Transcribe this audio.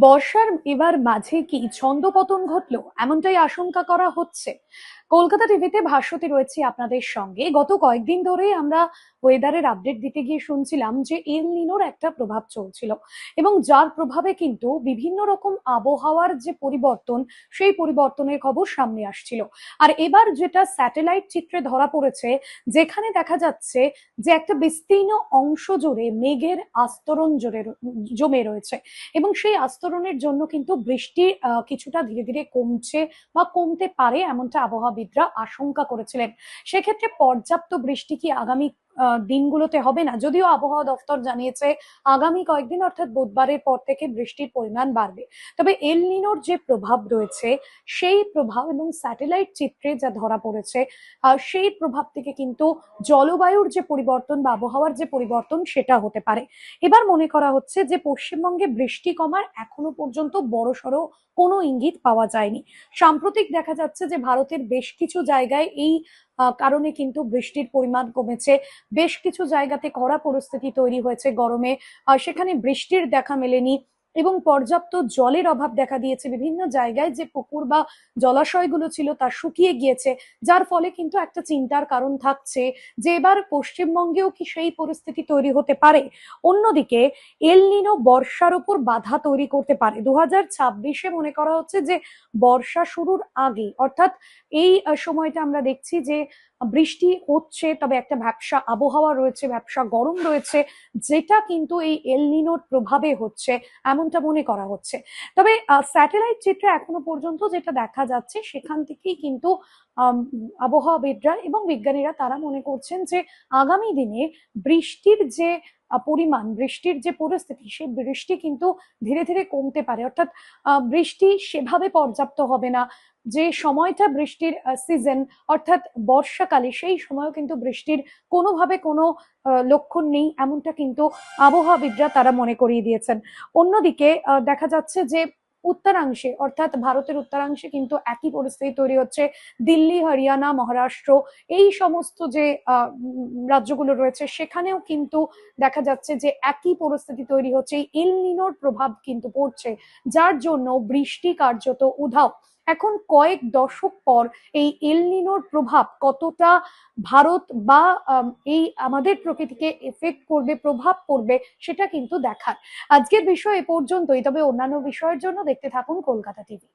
বর্ষার এবার মাঝে কি ছন্দপতন ঘটলো এমনটাই আশঙ্কা করা হচ্ছে। কলকাতা টিভিতে ভাষ্যতে রয়েছে আপনাদের সঙ্গে। গত কয়েকদিন ধরেই আমরা ওয়েদারের আপডেট দিতে গিয়ে শুনছিলাম যে এল নিনোর একটা প্রভাব চলছিল এবং যার প্রভাবে কিন্তু বিভিন্ন রকম আবহাওয়ার যে পরিবর্তন, সেই পরিবর্তনের খবর সামনে আসছিল। আর এবার যেটা স্যাটেলাইট চিত্রে ধরা পড়েছে, যেখানে দেখা যাচ্ছে যে একটা বিস্তীর্ণ অংশ জুড়ে মেঘের আস্তরণ জমে রয়েছে এবং সেই আস্তরণের জন্য কিন্তু বৃষ্টি কিছুটা ধীরে ধীরে কমছে বা কমতে পারে এমনটা আবহাওয়াবিদরা আশঙ্কা করেছিলেন। সেক্ষেত্রে পর্যাপ্ত বৃষ্টি কি আগামী দিনগুলোতে হবে না? যদিও আবহাওয়া দফতর জানিয়েছে আগামী কয়েকদিন অর্থাৎ বুধবারের পর থেকে বৃষ্টির পরিমাণ বাড়বে। তবে এল নিনোর যে প্রভাব রয়েছে, সেই প্রভাব এবং স্যাটেলাইট চিত্রে যা ধরা পড়েছে, সেই প্রভাব থেকে কিন্তু জলবায়ুর যে পরিবর্তন বা আবহাওয়ার যে পরিবর্তন সেটা হতে পারে। এবার মনে করা হচ্ছে যে পশ্চিমবঙ্গে বৃষ্টি কমার এখনো পর্যন্ত বড়সড় কোনো ইঙ্গিত পাওয়া যায়নি। সাম্প্রতিক দেখা যাচ্ছে যে ভারতের বেশ কিছু জায়গায় এই কারণে কিন্তু বৃষ্টির পরিমাণ কমেছে। বেশ কিছু জায়গাতে খরা পরিস্থিতি তৈরি হয়েছে গরমে, সেখানে বৃষ্টির দেখা মেলেনি এবং পর্যাপ্ত জলের অভাব দেখা দিয়েছে। বিভিন্ন জায়গায় যে পুকুর বা জলাশয়গুলো ছিল তা শুকিয়ে গিয়েছে, যার ফলে কিন্তু একটা চিন্তার কারণ থাকছে যে এবার পশ্চিমবঙ্গেও কি সেই পরিস্থিতি তৈরি হতে পারে। অন্যদিকে এল নিনো বর্ষার উপর বাধা তৈরি করতে পারে। 2026-এ মনে করা হচ্ছে যে বর্ষা শুরুর আগে, অর্থাৎ এই সময়টা আমরা দেখছি যে বৃষ্টি হচ্ছে, তবে একটা ভ্যাপসা আবহাওয়া রয়েছে, ভ্যাপসা গরম রয়েছে, যেটা কিন্তু এই এল নিনোর প্রভাবে হচ্ছে এমনটা মনে করা হচ্ছে। তবে স্যাটেলাইট চিত্রে এখনো পর্যন্ত যেটা দেখা যাচ্ছে সেখান থেকেই কিন্তু আম, আবহাওয়াবিদরা এবং বিজ্ঞানীরা তারা মনে করছেন যে আগামী দিনে বৃষ্টির যে পরিমাণ, বৃষ্টির যে পরিস্থিতি, সেই বৃষ্টি কিন্তু ধীরে ধীরে কমতে পারে। অর্থাৎ বৃষ্টি সেভাবে পর্যাপ্ত হবে না। যে সময়টা বৃষ্টির সিজন, অর্থাৎ বর্ষাকালে, সেই সময়ও কিন্তু বৃষ্টির কোনোভাবে কোনো লক্ষণ নেই এমনটা কিন্তু আবহাওয়াবিদরা তারা মনে করিয়ে দিয়েছেন। অন্যদিকে দেখা যাচ্ছে যে উত্তরাংশে, অর্থাৎ ভারতের উত্তরাংশে কিন্তু একই পরিস্থিতি তৈরি হচ্ছে। দিল্লি, হরিয়ানা, মহারাষ্ট্র, এই সমস্ত যে রাজ্যগুলো রয়েছে সেখানেও কিন্তু দেখা যাচ্ছে যে একই পরিস্থিতি তৈরি হচ্ছে। এই এল নিনোর প্রভাব কিন্তু পড়ছে, যার জন্য বৃষ্টি কার্যত উধাও। এখন কয়েক দশক পর এই এল নিনোর প্রভাব কতটা ভারত বা এই আমাদের প্রকৃতিকে এফেক্ট করবে, প্রভাব পড়বে, সেটা কিন্তু দেখার। আজকের বিষয় এ পর্যন্তই। তবে অন্যান্য বিষয়ের জন্য দেখতে থাকুন কলকাতা টিভি।